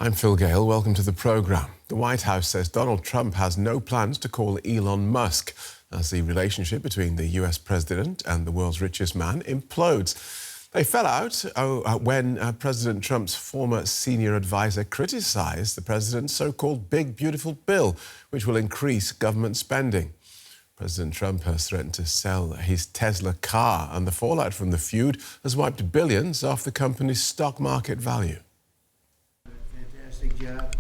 I'm Phil Gale. Welcome to the programme. The White House says Donald Trump has no plans to call Elon Musk as the relationship between the US president and the world's richest man implodes. They fell out when President Trump's former senior advisor criticised the president's so-called Big Beautiful Bill, which will increase government spending. President Trump has threatened to sell his Tesla car, and the fallout from the feud has wiped billions off the company's stock market value.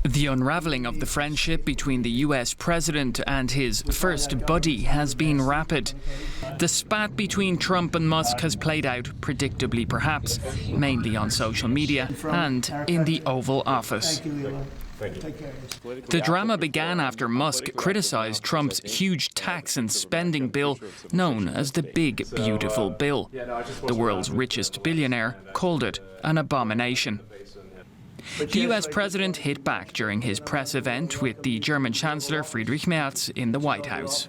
The unravelling of the friendship between the US president and his first buddy has been rapid. The spat between Trump and Musk has played out, predictably perhaps, mainly on social media and in the Oval Office. The drama began after Musk criticised Trump's huge tax and spending bill, known as the Big Beautiful Bill. The world's richest billionaire called it an abomination. The US president hit back during his press event with the German Chancellor Friedrich Merz in the White House.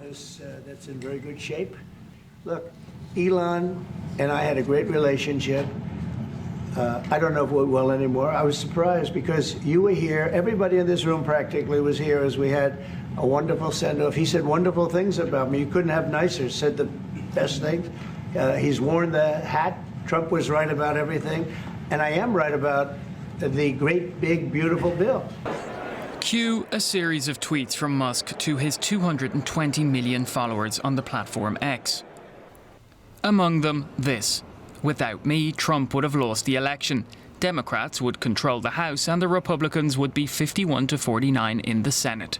That's in very good shape. Look, Elon and I had a great relationship. I don't know if we're well anymore. I was surprised because you were here. Everybody in this room practically was here as we had a wonderful send-off. He said wonderful things about me. You couldn't have nicer. Said the best things. He's worn the hat. Trump was right about everything. And I am right about the great, big, beautiful bill. Cue a series of tweets from Musk to his 220 million followers on the platform X. Among them, this. Without me, Trump would have lost the election. Democrats would control the House and the Republicans would be 51-49 in the Senate.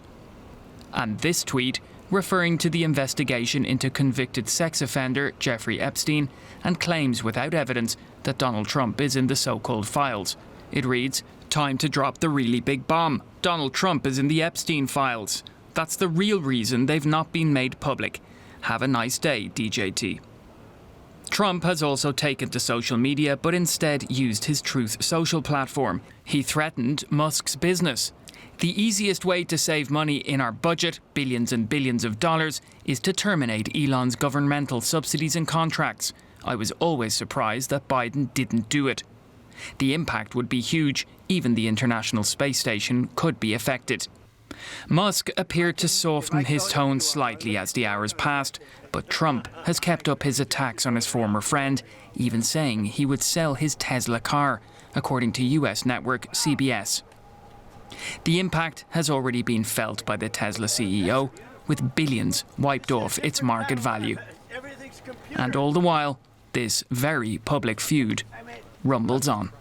And this tweet, referring to the investigation into convicted sex offender Jeffrey Epstein and claims without evidence that Donald Trump is in the so-called files. It reads, "Time to drop the really big bomb. Donald Trump is in the Epstein files. That's the real reason they've not been made public. Have a nice day, DJT." Trump has also taken to social media, but instead used his Truth Social platform. He threatened Musk's business. The easiest way to save money in our budget, billions and billions of dollars, is to terminate Elon's governmental subsidies and contracts. I was always surprised that Biden didn't do it. The impact would be huge. Even the International Space Station could be affected. Musk appeared to soften his tone slightly as the hours passed, but Trump has kept up his attacks on his former friend, even saying he would sell his Tesla car, according to US network CBS. The impact has already been felt by the Tesla CEO, with billions wiped off its market value. And all the while, this very public feud rumbles on.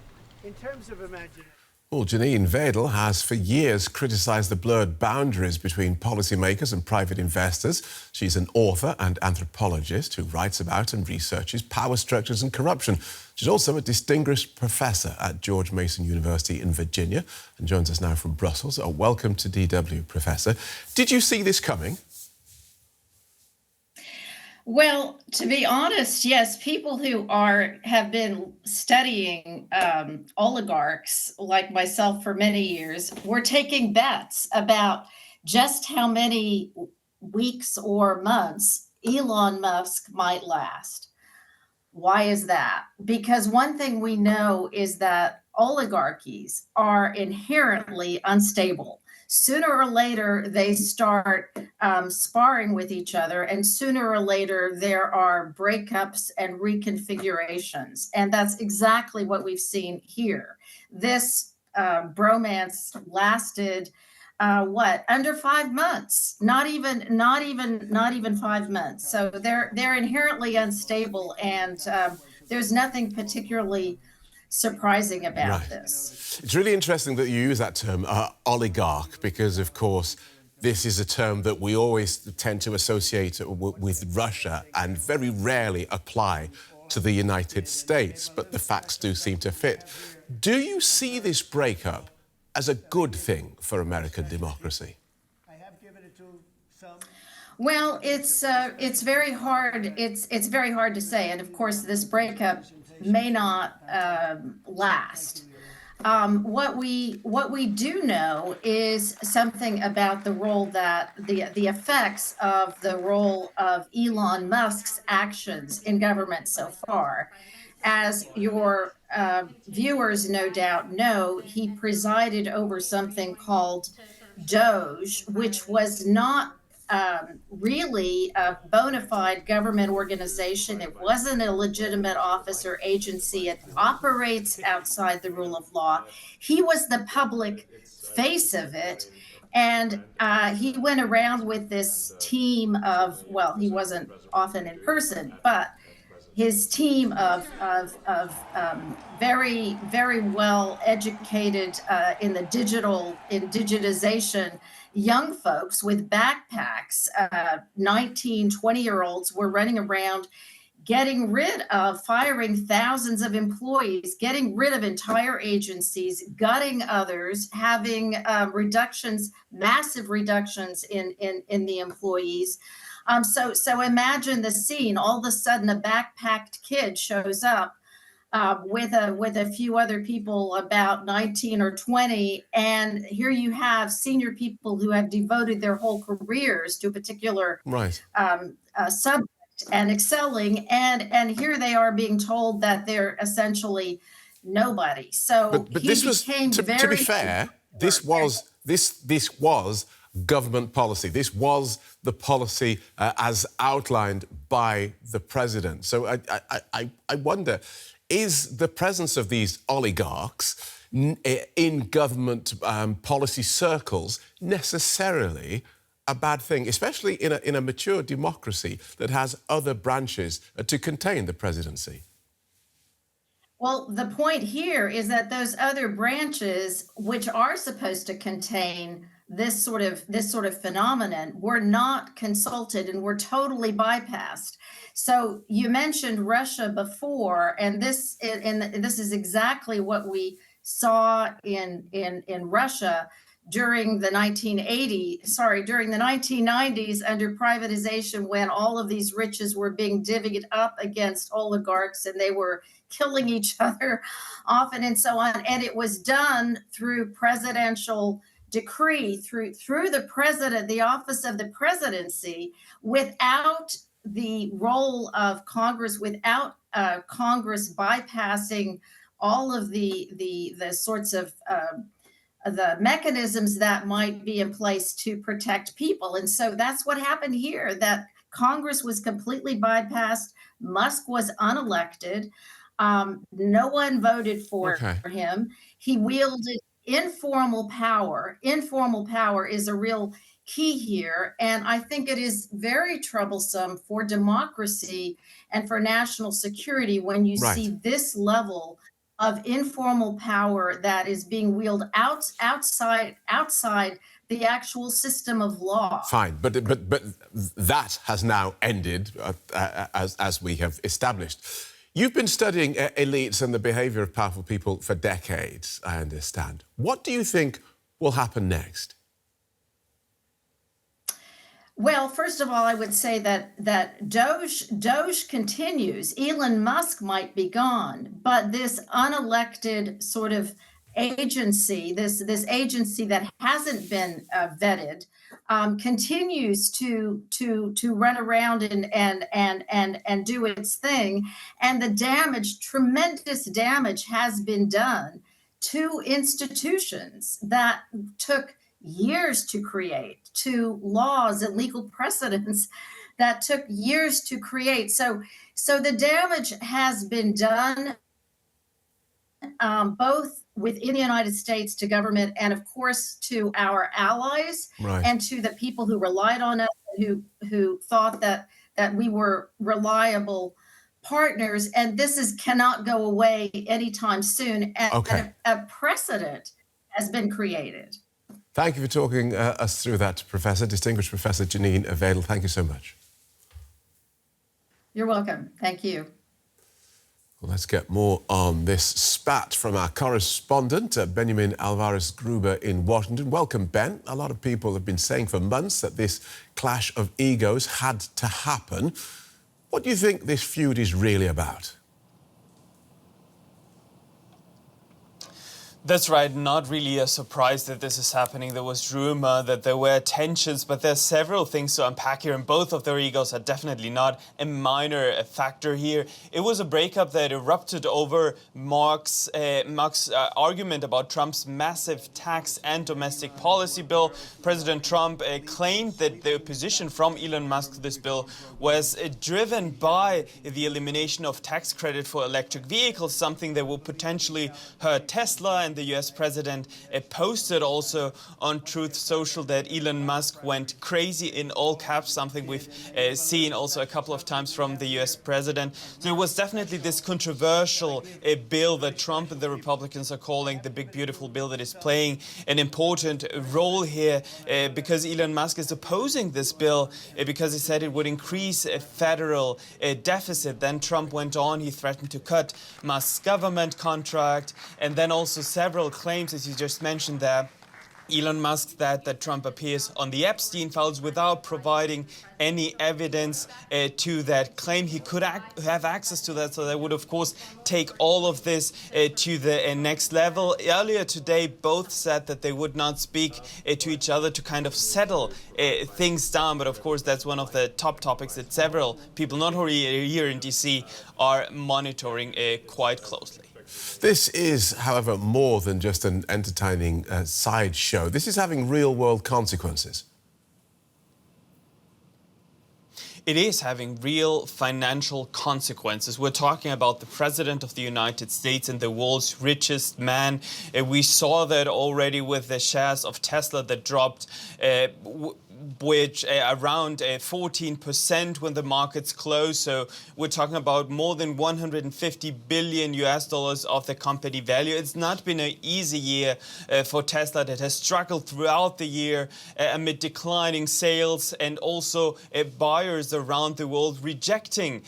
Well, Janine Wedel has for years criticised the blurred boundaries between policymakers and private investors. She's an author and anthropologist who writes about and researches power structures and corruption. She's also a distinguished professor at George Mason University in Virginia and joins us now from Brussels. Welcome to DW, Professor. Did you see this coming? Well, to be honest, yes, people who have been studying oligarchs like myself for many years were taking bets about just how many weeks or months Elon Musk might last. Why is that? Because one thing we know is that oligarchies are inherently unstable. Sooner or later, they start sparring with each other, and sooner or later, there are breakups and reconfigurations. And that's exactly what we've seen here. This bromance lasted, under 5 months? Not even 5 months. So they're inherently unstable, and there's nothing particularly surprising about this. It's really interesting that you use that term, oligarch, because, of course, this is a term that we always tend to associate with Russia and very rarely apply to the United States, but the facts do seem to fit. Do you see this breakup as a good thing for American democracy? Well, it's very hard. It's very hard to say, and of course, this breakup may not last. What we do know is something about the role that the effects of the role of Elon Musk's actions in government so far. As your viewers no doubt know, he presided over something called Doge, which was not really a bona fide government organization. It wasn't a legitimate office or agency. It operates outside the rule of law. He was the public face of it. And he went around with this team of, well, he wasn't often in person, but his team of very, very well educated in digitization young folks with backpacks, 19, 20-year-olds were running around getting rid of, firing thousands of employees, getting rid of entire agencies, gutting others, having reductions, massive reductions in the employees. So imagine the scene. All of a sudden, a backpacked kid shows up with a few other people about 19 or 20, and here you have senior people who have devoted their whole careers to a particular subject and excelling, and here they are being told that they're essentially nobody. So but this was, to be fair, this was government policy. This was the policy as outlined by the president. So I wonder, is the presence of these oligarchs in government policy circles necessarily a bad thing, especially in a mature democracy that has other branches to contain the presidency? Well, the point here is that those other branches, which are supposed to contain this sort of phenomenon, were not consulted and were totally bypassed. So you mentioned Russia before, and this is exactly what we saw in Russia during the 1990s under privatization, when all of these riches were being divvied up against oligarchs and they were killing each other often and so on. And it was done through presidential decree, through the president, the office of the presidency, without the role of Congress, without Congress bypassing all of the sorts of the mechanisms that might be in place to protect people. And so that's what happened here, that Congress was completely bypassed. Musk was unelected. No one voted for him. He wielded informal power. Informal power is a real key here. And I think it is very troublesome for democracy and for national security when you see this level of informal power that is being wielded outside the actual system of law. Fine, but that has now ended, as we have established. You've been studying elites and the behaviour of powerful people for decades, I understand. What do you think will happen next? Well, first of all, I would say that Doge continues. Elon Musk might be gone, but this unelected sort of agency, this agency that hasn't been vetted, continues to run around and do its thing. And the damage, tremendous damage, has been done to institutions that took years to create, to laws and legal precedents that took years to create. So the damage has been done, both within the United States to government and, of course, to our allies and to the people who relied on us, who thought that we were reliable partners. And this cannot go away anytime soon. And a precedent has been created. Thank you for talking us through that, Professor, distinguished Professor Janine Wedel. Thank you so much. You're welcome. Thank you. Well, let's get more on this spat from our correspondent, Benjamin Alvarez Gruber in Washington. Welcome, Ben. A lot of people have been saying for months that this clash of egos had to happen. What do you think this feud is really about? That's right, not really a surprise that this is happening. There was rumor that there were tensions, but there's several things to unpack here, and both of their egos are definitely not a minor factor here. It was a breakup that erupted over Musk's argument about Trump's massive tax and domestic policy bill. President Trump claimed that the opposition from Elon Musk to this bill was driven by the elimination of tax credit for electric vehicles, something that will potentially hurt Tesla. And the US president posted also on Truth Social that Elon Musk went crazy in all caps, something we've seen also a couple of times from the US president. So it was definitely this controversial bill that Trump and the Republicans are calling the big beautiful bill that is playing an important role here because Elon Musk is opposing this bill because he said it would increase a federal deficit. Then Trump went on, he threatened to cut Musk's government contract, and then also several claims, as you just mentioned there, Elon Musk, that Trump appears on the Epstein files without providing any evidence to that claim. He could have access to that, so that would, of course, take all of this to the next level. Earlier today, both said that they would not speak to each other to kind of settle things down, but of course, that's one of the top topics that several people, not only here in DC, are monitoring quite closely. This is, however, more than just an entertaining sideshow. This is having real-world consequences. It is having real financial consequences. We're talking about the President of the United States and the world's richest man. We saw that already with the shares of Tesla that dropped which around 14% when the markets closed. So we're talking about more than 150 billion US dollars of the company value. It's not been an easy year for Tesla that has struggled throughout the year amid declining sales and also buyers around the world rejecting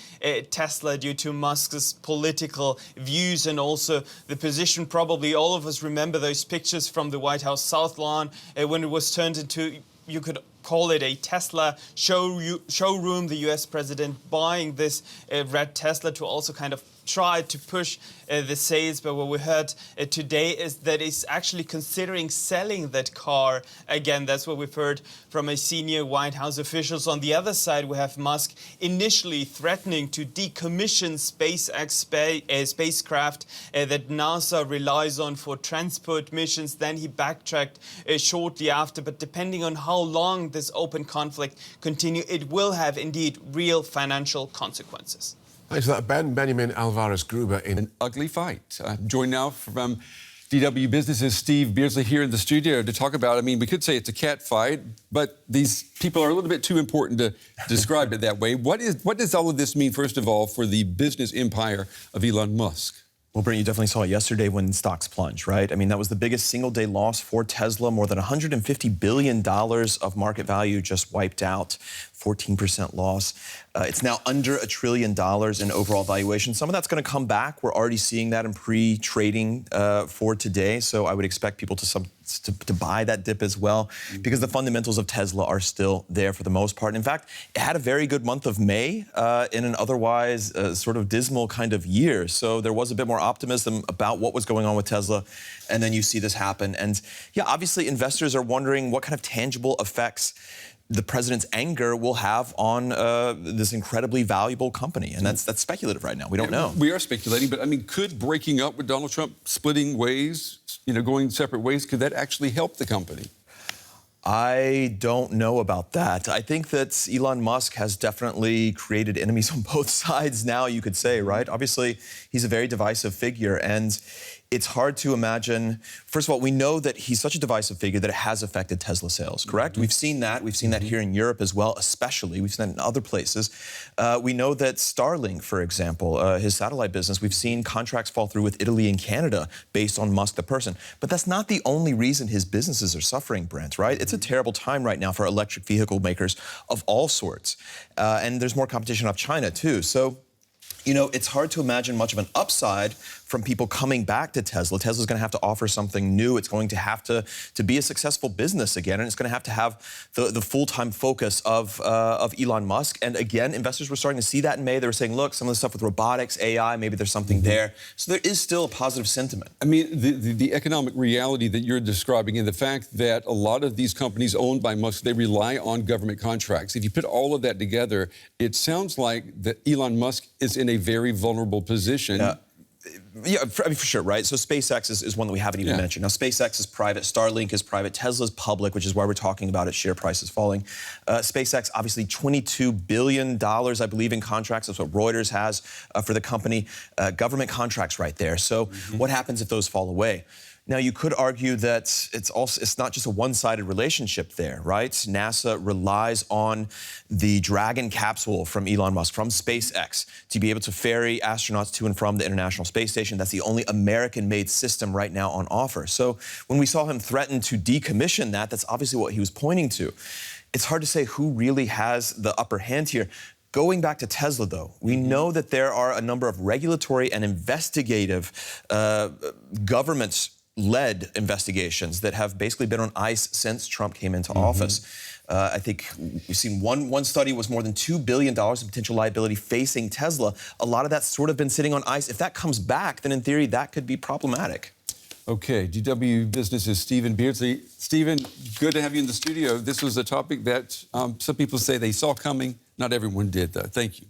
Tesla due to Musk's political views and also the position. Probably all of us remember those pictures from the White House South Lawn when it was turned into, you could call it a Tesla showroom, the US president buying this red Tesla to also kind of try to push the sales. But what we heard today is that he's actually considering selling that car again. That's what we've heard from a senior White House officials. On the other side, we have Musk initially threatening to decommission SpaceX spacecraft that NASA relies on for transport missions. Then he backtracked shortly after. But depending on how long this open conflict continues, it will have indeed real financial consequences. Thanks for that, Ben. Benjamin Alvarez Gruber in an ugly fight. Joined now from DW Business's Steve Beardsley here in the studio to talk about, I mean, we could say it's a cat fight, but these people are a little bit too important to describe it that way. What does all of this mean, first of all, for the business empire of Elon Musk? Well, Brent, you definitely saw it yesterday when stocks plunged, right? I mean, that was the biggest single-day loss for Tesla. More than $150 billion of market value just wiped out, 14% loss. It's now under $1 trillion in overall valuation. Some of that's going to come back. We're already seeing that in pre-trading for today. So I would expect people to buy that dip as well because the fundamentals of Tesla are still there for the most part. In fact, it had a very good month of May in an otherwise sort of dismal kind of year. So there was a bit more optimism about what was going on with Tesla. And then you see this happen. And yeah, obviously investors are wondering what kind of tangible effects the president's anger will have on this incredibly valuable company. And that's speculative right now. We don't know. We are speculating, but I mean, could breaking up with Donald Trump, splitting ways, going separate ways, could that actually help the company? I don't know about that. I think that Elon Musk has definitely created enemies on both sides now, you could say, right? Obviously, he's a very divisive figure, and it's hard to imagine. First of all, we know that he's such a divisive figure that it has affected Tesla sales, correct? We've seen that. We've seen that here in Europe as well, especially. We've seen that in other places. We know that Starlink, for example, his satellite business, we've seen contracts fall through with Italy and Canada based on Musk, the person. But that's not the only reason his businesses are suffering, Brent, right? It's a terrible time right now for electric vehicle makers of all sorts. And there's more competition out of China, too. So, it's hard to imagine much of an upside from people coming back to Tesla. Tesla's going to have to offer something new. It's going to have to be a successful business again, and it's going to have the full-time focus of Elon Musk. And again, investors were starting to see that in May. They were saying, look, some of the stuff with robotics, AI, maybe there's something there. So there is still a positive sentiment. I mean, the economic reality that you're describing and the fact that a lot of these companies owned by Musk, they rely on government contracts. If you put all of that together, it sounds like that Elon Musk is in a very vulnerable position. Yeah, for sure, right? So SpaceX is one that we haven't even mentioned. Now, SpaceX is private, Starlink is private, Tesla's public, which is why we're talking about its share prices falling. SpaceX, obviously $22 billion, I believe, in contracts. That's what Reuters has for the company. Government contracts right there. So what happens if those fall away? Now, you could argue that it's not just a one-sided relationship there, right? NASA relies on the Dragon capsule from Elon Musk, from SpaceX, to be able to ferry astronauts to and from the International Space Station. That's the only American-made system right now on offer. So when we saw him threaten to decommission that, that's obviously what he was pointing to. It's hard to say who really has the upper hand here. Going back to Tesla, though, we know that there are a number of regulatory and investigative government-led investigations that have basically been on ice since Trump came into office. I think we've seen one study was more than $2 billion in potential liability facing Tesla. A lot of that's sort of been sitting on ice. If that comes back, then in theory, that could be problematic. Okay, DW Business's Steven Beardsley. Steven, good to have you in the studio. This was a topic that some people say they saw coming. Not everyone did, though. Thank you.